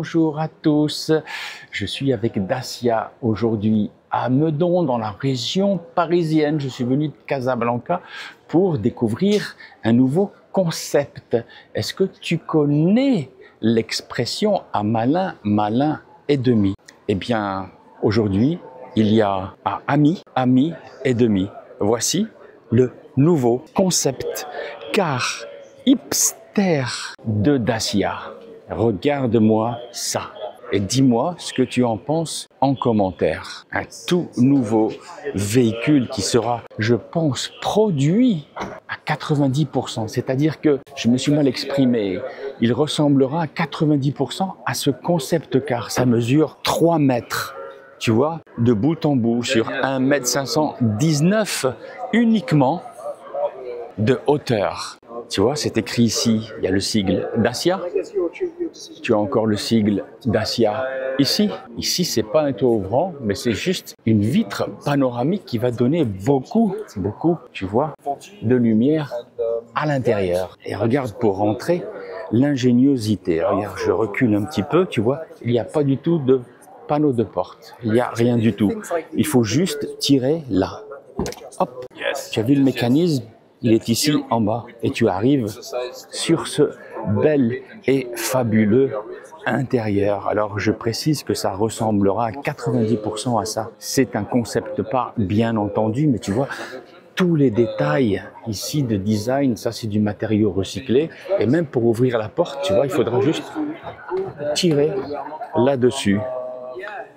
bonjour à tous. Je suis avec Dacia aujourd'hui à Meudon dans la région parisienne. Je suis venu de Casablanca pour découvrir un nouveau concept. Est-ce que tu connais l'expression à malin, malin et demi? Eh bien, aujourd'hui, il y a à ami, ami et demi. Voici le nouveau concept car hipster de Dacia. Regarde-moi ça et dis-moi ce que tu en penses en commentaire. Un tout nouveau véhicule qui sera, je pense, produit à 90%. C'est-à-dire que, je me suis mal exprimé, il ressemblera à 90% à ce concept car ça mesure 3 mètres. Tu vois, de bout en bout sur 1,519 m uniquement de hauteur. Tu vois, c'est écrit ici, il y a le sigle Dacia. Tu as encore le sigle Dacia ici. Ici, c'est pas un toit ouvrant, mais c'est juste une vitre panoramique qui va donner beaucoup, tu vois, de lumière à l'intérieur. Et regarde, pour rentrer, l'ingéniosité. Regarde, je recule un petit peu, tu vois, il n'y a pas du tout de panneau de porte. Il n'y a rien du tout. Il faut juste tirer là. Hop, tu as vu le mécanisme? Il est ici en bas et tu arrives sur ce bel et fabuleux intérieur. Alors je précise que ça ressemblera à 90% à ça. C'est un concept pas bien entendu, mais tu vois, tous les détails ici de design, ça c'est du matériau recyclé. Et même pour ouvrir la porte, tu vois, il faudra juste tirer là-dessus.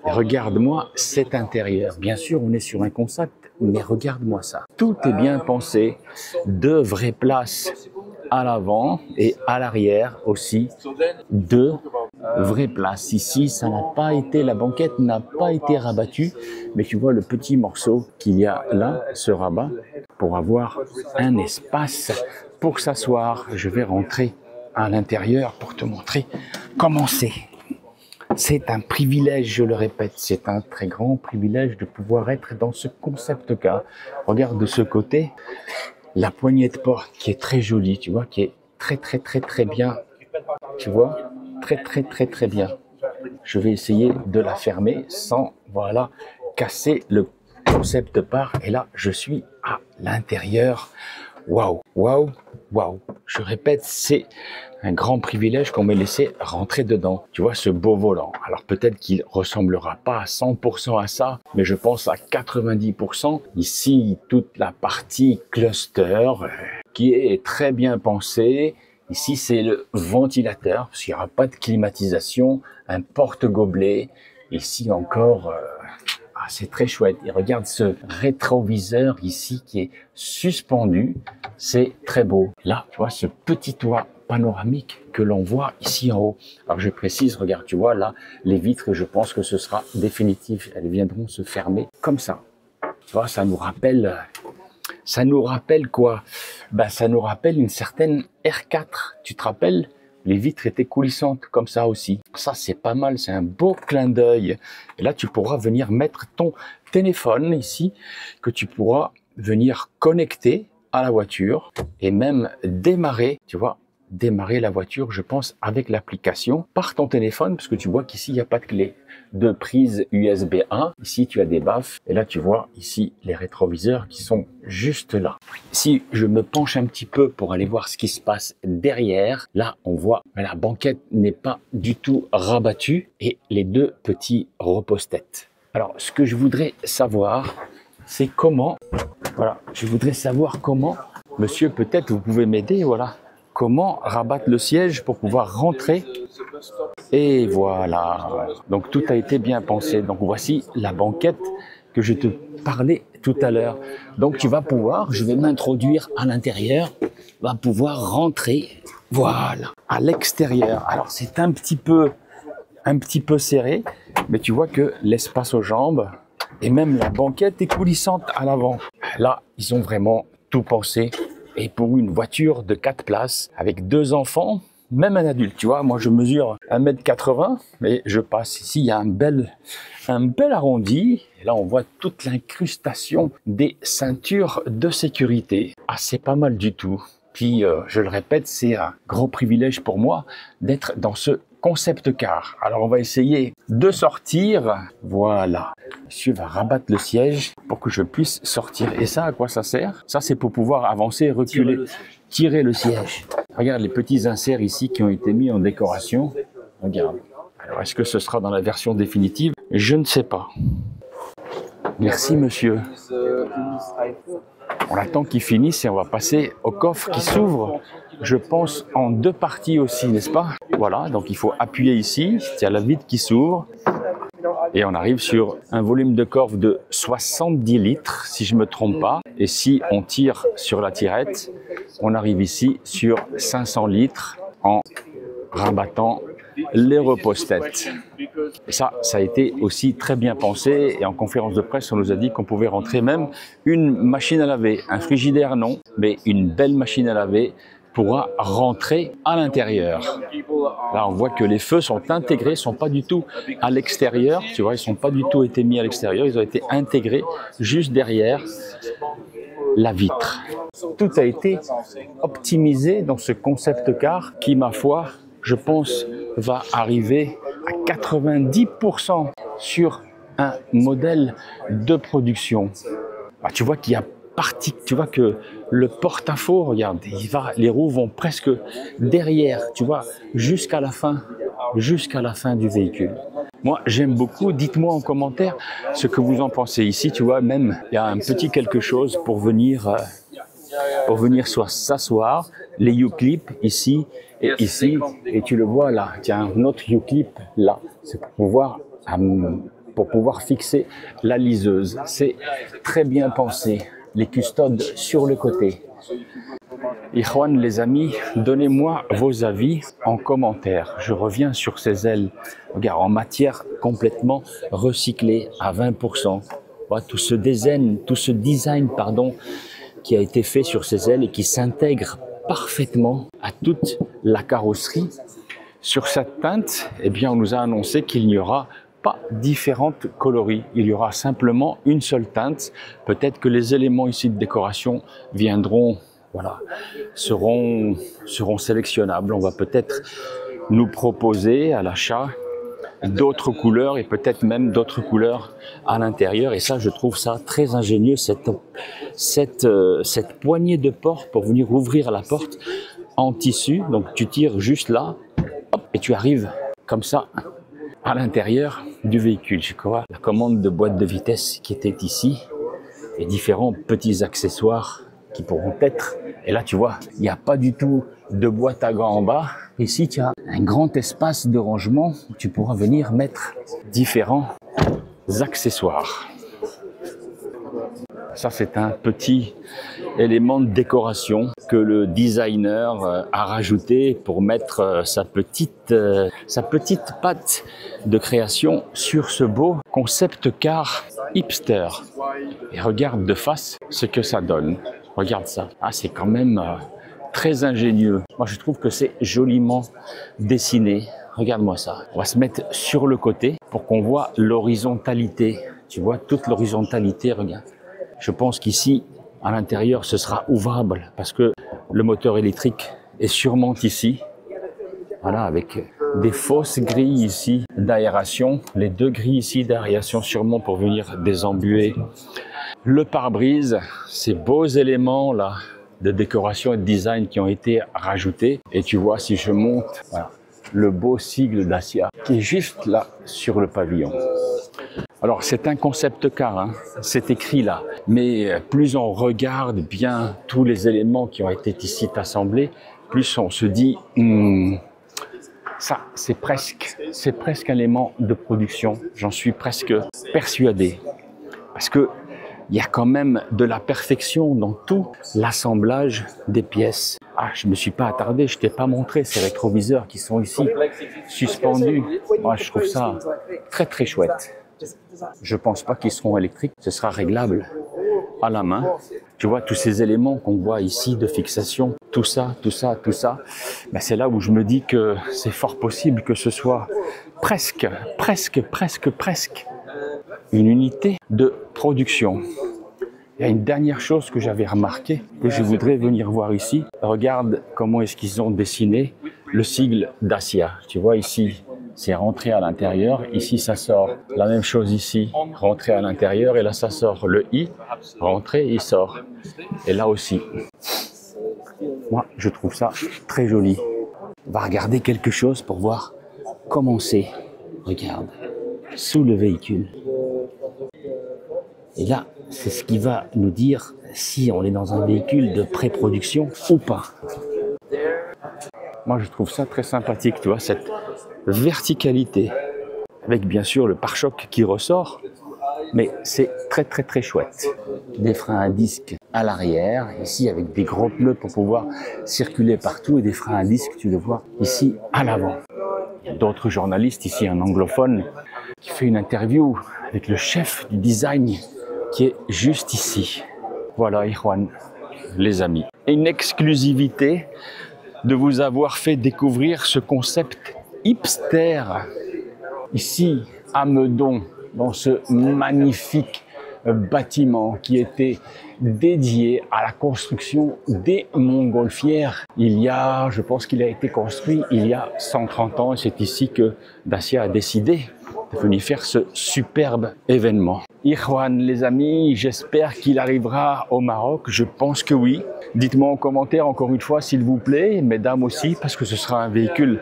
Regarde-moi cet intérieur. Bien sûr, on est sur un concept, mais regarde-moi ça. Tout est bien pensé. 2 vraies places à l'avant et à l'arrière aussi. 2 vraies places. Ici, ça n'a pas été, la banquette n'a pas été rabattue, mais tu vois le petit morceau qu'il y a là, ce rabat, pour avoir un espace pour s'asseoir. Je vais rentrer à l'intérieur pour te montrer comment c'est. C'est un privilège, je le répète, c'est un très grand privilège de pouvoir être dans ce concept-car. Regarde de ce côté, la poignée de porte qui est très jolie, tu vois, qui est très bien, tu vois, très bien. Je vais essayer de la fermer sans, voilà, casser le concept part. Et là, je suis à l'intérieur. Waouh, waouh, waouh. Je répète, c'est un grand privilège qu'on m'ait laissé rentrer dedans. Tu vois, ce beau volant. Alors peut-être qu'il ressemblera pas à 100% à ça, mais je pense à 90%. Ici, toute la partie cluster qui est très bien pensée. Ici, c'est le ventilateur, parce qu'il n'y aura pas de climatisation, un porte-gobelet. Ici encore... c'est très chouette. Et regarde ce rétroviseur ici qui est suspendu. C'est très beau. Là, tu vois ce petit toit panoramique que l'on voit ici en haut. Alors je précise, regarde, tu vois là, les vitres, je pense que ce sera définitif. Elles viendront se fermer comme ça. Tu vois, ça nous rappelle quoi? Ben, ça nous rappelle une certaine R4. Tu te rappelles? Les vitres étaient coulissantes comme ça aussi. Ça, c'est pas mal, c'est un beau clin d'œil. Et là, tu pourras venir mettre ton téléphone ici, que tu pourras venir connecter à la voiture et même démarrer, tu vois, démarrer la voiture, je pense, avec l'application par ton téléphone, parce que tu vois qu'ici, il n'y a pas de clé de prise USB 1. Ici, tu as des baffes. Et là, tu vois ici les rétroviseurs qui sont juste là. Si je me penche un petit peu pour aller voir ce qui se passe derrière, là, on voit que la banquette n'est pas du tout rabattue et les 2 petits repose-têtes. Alors, ce que je voudrais savoir, c'est comment, voilà, je voudrais savoir comment, monsieur, peut-être vous pouvez m'aider, voilà, comment rabattre le siège pour pouvoir rentrer. Et voilà, donc tout a été bien pensé. Donc voici la banquette que je te parlais tout à l'heure. Donc tu vas pouvoir, je vais m'introduire à l'intérieur, va pouvoir rentrer, voilà, à l'extérieur. Alors c'est un petit peu serré, mais tu vois que l'espace aux jambes et même la banquette est coulissante à l'avant. Là, ils ont vraiment tout pensé. Et pour une voiture de 4 places avec 2 enfants, même un adulte, tu vois, moi je mesure 1,80 m, mais je passe ici, il y a un bel arrondi. Et là, on voit toute l'incrustation des ceintures de sécurité. Ah, c'est pas mal du tout. Puis, je le répète, c'est un gros privilège pour moi d'être dans ce concept car. Alors on va essayer de sortir. Voilà. Monsieur va rabattre le siège pour que je puisse sortir. Et ça, à quoi ça sert? Ça, c'est pour pouvoir avancer et reculer. Tirer le siège. Regarde les petits inserts ici qui ont été mis en décoration. Regarde. Alors, est-ce que ce sera dans la version définitive? Je ne sais pas. Merci, monsieur. On attend qu'il finisse et on va passer au coffre qui s'ouvre, je pense, en 2 parties aussi, n'est-ce pas? Voilà, donc il faut appuyer ici. Il y a la vitre qui s'ouvre. Et on arrive sur un volume de coffre de 70 litres, si je ne me trompe pas. Et si on tire sur la tirette, on arrive ici sur 500 litres en rabattant les repose-têtes. Et ça a été aussi très bien pensé. Et en conférence de presse, on nous a dit qu'on pouvait rentrer même une machine à laver. Un frigidaire, non, mais une belle machine à laver pourra rentrer à l'intérieur. Là, on voit que les feux sont intégrés, sont pas du tout à l'extérieur. Tu vois, ils sont pas du tout été mis à l'extérieur. Ils ont été intégrés juste derrière la vitre. Tout a été optimisé dans ce concept car qui, ma foi, je pense, va arriver à 90% sur un modèle de production. Bah, tu vois qu'il y a tu vois que le porte-à-faux, regarde, les roues vont presque derrière, tu vois, jusqu'à la fin du véhicule. Moi, j'aime beaucoup. Dites-moi en commentaire ce que vous en pensez. Ici, tu vois, même, il y a un petit quelque chose pour venir s'asseoir. Les U-clips ici et ici. Et tu le vois là. Tiens, un autre U-clip là. C'est pour pouvoir fixer la liseuse. C'est très bien pensé. Les custodes sur le côté. Ikhwan, les amis, donnez-moi vos avis en commentaire. Je reviens sur ces ailes. Regarde, en matière complètement recyclée à 20%. Voilà, tout ce design, qui a été fait sur ces ailes et qui s'intègre parfaitement à toute la carrosserie. Sur cette teinte, eh bien, on nous a annoncé qu'il n'y aura pas différentes coloris. Il y aura simplement une seule teinte. Peut-être que les éléments ici de décoration viendront, voilà, seront sélectionnables. On va peut-être nous proposer à l'achat d'autres couleurs et peut-être même d'autres couleurs à l'intérieur. Et ça, je trouve ça très ingénieux, cette poignée de porte pour venir ouvrir la porte en tissu. Donc tu tires juste là, hop, et tu arrives comme ça à l'intérieur du véhicule. Je crois la commande de boîte de vitesse qui était ici et différents petits accessoires qui pourront être. Et là, tu vois, il n'y a pas du tout de boîte à gants en bas. Ici, tu as un grand espace de rangement où tu pourras venir mettre différents accessoires. Ça, c'est un petit élément de décoration que le designer a rajouté pour mettre sa petite patte de création sur ce beau concept car hipster. Et regarde de face ce que ça donne. Regarde ça. Ah, c'est quand même très ingénieux. Moi, je trouve que c'est joliment dessiné. Regarde-moi ça. On va se mettre sur le côté pour qu'on voit l'horizontalité. Tu vois toute l'horizontalité, regarde. Je pense qu'ici, à l'intérieur, ce sera ouvrable parce que le moteur électrique est sûrement ici. Voilà, avec des fausses grilles ici d'aération. Les 2 grilles ici d'aération sûrement pour venir désembuer le pare-brise. Ces beaux éléments là de décoration et de design qui ont été rajoutés. Et tu vois, si je monte, voilà, le beau sigle Dacia qui est juste là sur le pavillon. Alors, c'est un concept car, hein, c'est écrit là. Mais plus on regarde bien tous les éléments qui ont été ici assemblés, plus on se dit, ça, c'est presque un élément de production. J'en suis presque persuadé. Parce que il y a quand même de la perfection dans tout l'assemblage des pièces. Ah, je me suis pas attardé, je t'ai pas montré ces rétroviseurs qui sont ici suspendus. Moi, je trouve ça très très chouette. Je pense pas qu'ils seront électriques, ce sera réglable à la main. Tu vois, tous ces éléments qu'on voit ici de fixation, tout ça, ben c'est là où je me dis que c'est fort possible que ce soit presque une unité de production. Il y a une dernière chose que j'avais remarqué, que je voudrais venir voir ici. Regarde comment est-ce qu'ils ont dessiné le sigle Dacia. Tu vois ici, c'est rentré à l'intérieur. Ici, ça sort. La même chose ici, rentré à l'intérieur. Et là, ça sort. Le I, rentré, il sort. Et là aussi. Moi, je trouve ça très joli. On va regarder quelque chose pour voir comment c'est. Regarde, sous le véhicule. Et là, c'est ce qui va nous dire si on est dans un véhicule de pré-production ou pas. Moi, je trouve ça très sympathique, tu vois, cette verticalité. Avec bien sûr le pare-choc qui ressort, mais c'est très très très chouette. Des freins à disque à l'arrière, ici avec des gros pneus pour pouvoir circuler partout et des freins à disque, tu le vois, ici à l'avant. D'autres journalistes, ici un anglophone, qui fait une interview avec le chef du design qui est juste ici. Voilà, Ikhwan, les amis. Une exclusivité de vous avoir fait découvrir ce concept hipster ici à Meudon, dans ce magnifique bâtiment qui était dédié à la construction des montgolfières. Il y a, je pense qu'il a été construit il y a 130 ans et c'est ici que Dacia a décidé de venir faire ce superbe événement. Ikhwan, les amis, j'espère qu'il arrivera au Maroc. Je pense que oui. Dites-moi en commentaire encore une fois, s'il vous plaît, mesdames aussi, parce que ce sera un véhicule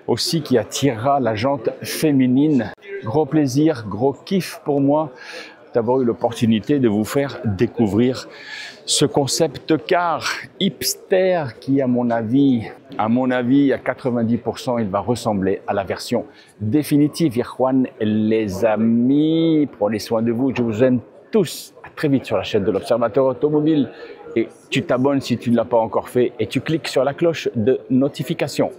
aussi qui attirera la jante féminine. Gros plaisir, gros kiff pour moi d'avoir eu l'opportunité de vous faire découvrir ce concept car hipster qui, à mon avis, à 90%, il va ressembler à la version définitive. Ikhwan, les amis, prenez soin de vous. Je vous aime tous. À très vite sur la chaîne de l'Observateur Automobile. Et tu t'abonnes si tu ne l'as pas encore fait et tu cliques sur la cloche de notification.